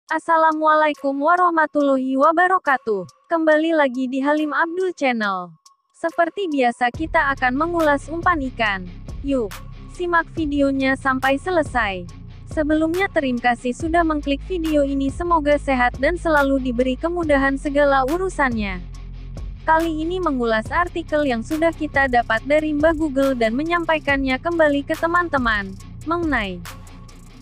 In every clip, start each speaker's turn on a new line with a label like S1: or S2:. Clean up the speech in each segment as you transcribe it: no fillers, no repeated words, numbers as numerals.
S1: Assalamualaikum warahmatullahi wabarakatuh. Kembali lagi di Halim Abdul Channel. Seperti biasa kita akan mengulas umpan ikan. Yuk, simak videonya sampai selesai. Sebelumnya terima kasih sudah mengklik video ini, semoga sehat dan selalu diberi kemudahan segala urusannya. Kali ini mengulas artikel yang sudah kita dapat dari Mbah Google dan menyampaikannya kembali ke teman-teman, mengenai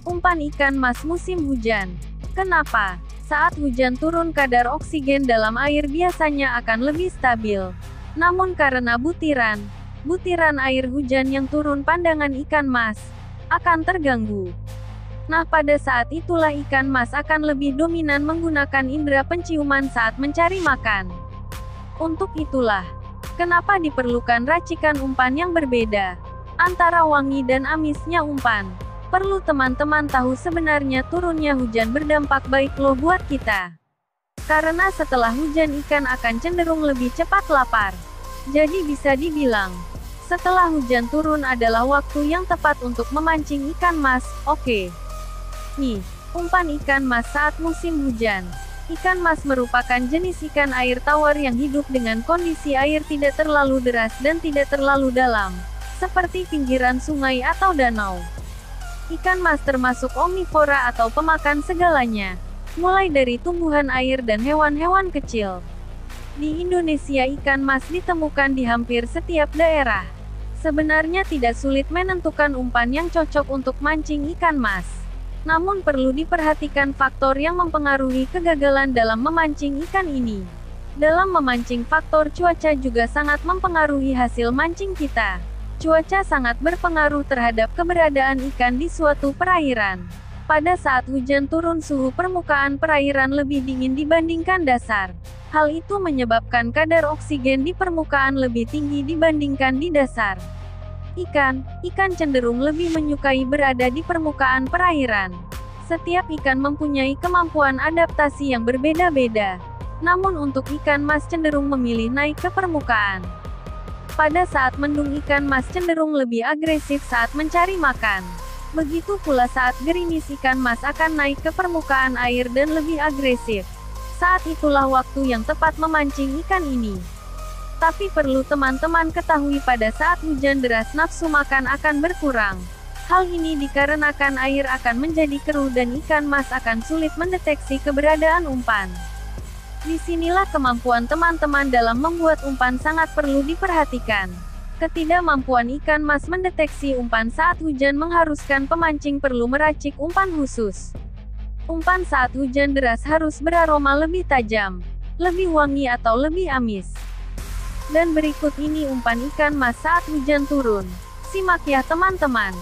S1: umpan ikan mas musim hujan. Kenapa? Saat hujan turun kadar oksigen dalam air biasanya akan lebih stabil. Namun karena butiran air hujan yang turun, pandangan ikan mas akan terganggu. Nah, pada saat itulah ikan mas akan lebih dominan menggunakan indera penciuman saat mencari makan. Untuk itulah, kenapa diperlukan racikan umpan yang berbeda antara wangi dan amisnya umpan. Perlu teman-teman tahu sebenarnya turunnya hujan berdampak baik loh buat kita. Karena setelah hujan ikan akan cenderung lebih cepat lapar. Jadi bisa dibilang, setelah hujan turun adalah waktu yang tepat untuk memancing ikan mas. Oke. Nih, umpan ikan mas saat musim hujan. Ikan mas merupakan jenis ikan air tawar yang hidup dengan kondisi air tidak terlalu deras dan tidak terlalu dalam, seperti pinggiran sungai atau danau. Ikan mas termasuk omnivora atau pemakan segalanya, mulai dari tumbuhan air dan hewan-hewan kecil. Di Indonesia ikan mas ditemukan di hampir setiap daerah. Sebenarnya tidak sulit menentukan umpan yang cocok untuk mancing ikan mas. Namun perlu diperhatikan faktor yang mempengaruhi kegagalan dalam memancing ikan ini. Dalam memancing, faktor cuaca juga sangat mempengaruhi hasil mancing kita. Cuaca sangat berpengaruh terhadap keberadaan ikan di suatu perairan. Pada saat hujan turun, suhu permukaan perairan lebih dingin dibandingkan dasar. Hal itu menyebabkan kadar oksigen di permukaan lebih tinggi dibandingkan di dasar. Ikan cenderung lebih menyukai berada di permukaan perairan. Setiap ikan mempunyai kemampuan adaptasi yang berbeda-beda. Namun untuk ikan mas cenderung memilih naik ke permukaan. Pada saat mendung ikan mas cenderung lebih agresif saat mencari makan. Begitu pula saat gerimis ikan mas akan naik ke permukaan air dan lebih agresif. Saat itulah waktu yang tepat memancing ikan ini. Tapi perlu teman-teman ketahui, pada saat hujan deras nafsu makan akan berkurang. Hal ini dikarenakan air akan menjadi keruh dan ikan mas akan sulit mendeteksi keberadaan umpan. Disinilah kemampuan teman-teman dalam membuat umpan sangat perlu diperhatikan. Ketidakmampuan ikan mas mendeteksi umpan saat hujan mengharuskan pemancing perlu meracik umpan khusus. Umpan saat hujan deras harus beraroma lebih tajam, lebih wangi atau lebih amis. Dan berikut ini umpan ikan mas saat hujan turun. Simak ya teman-teman.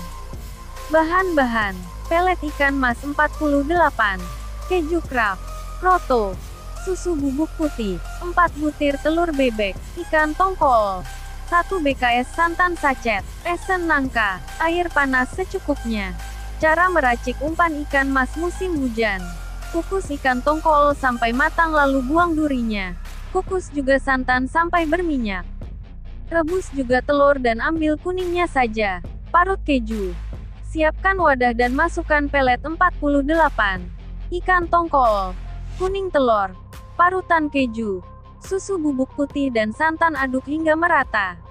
S1: Bahan-bahan: pelet ikan mas 48, keju Kraft, kroto, susu bubuk putih, 4 butir telur bebek, ikan tongkol, 1 BKS santan sachet, esen nangka, air panas secukupnya. Cara meracik umpan ikan mas musim hujan: kukus ikan tongkol sampai matang lalu buang durinya. Kukus juga santan sampai berminyak. Rebus juga telur dan ambil kuningnya saja. Parut keju. Siapkan wadah dan masukkan pelet 48, ikan tongkol, kuning telur, parutan keju, susu bubuk putih dan santan, aduk hingga merata.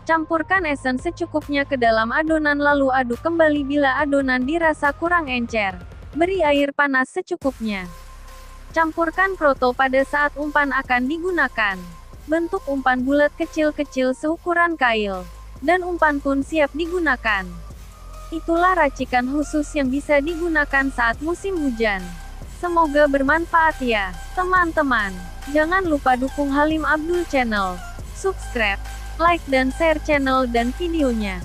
S1: Campurkan esen secukupnya ke dalam adonan lalu aduk kembali bila adonan dirasa kurang encer. Beri air panas secukupnya. Campurkan kroto pada saat umpan akan digunakan. Bentuk umpan bulat kecil-kecil seukuran kail. Dan umpan pun siap digunakan. Itulah racikan khusus yang bisa digunakan saat musim hujan. Semoga bermanfaat ya, teman-teman. Jangan lupa dukung Halim Abdul Channel. Subscribe, like dan share channel dan videonya.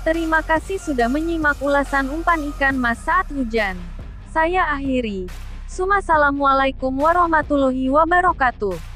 S1: Terima kasih sudah menyimak ulasan umpan ikan mas saat hujan. Saya akhiri. Assalamualaikum warahmatullahi wabarakatuh.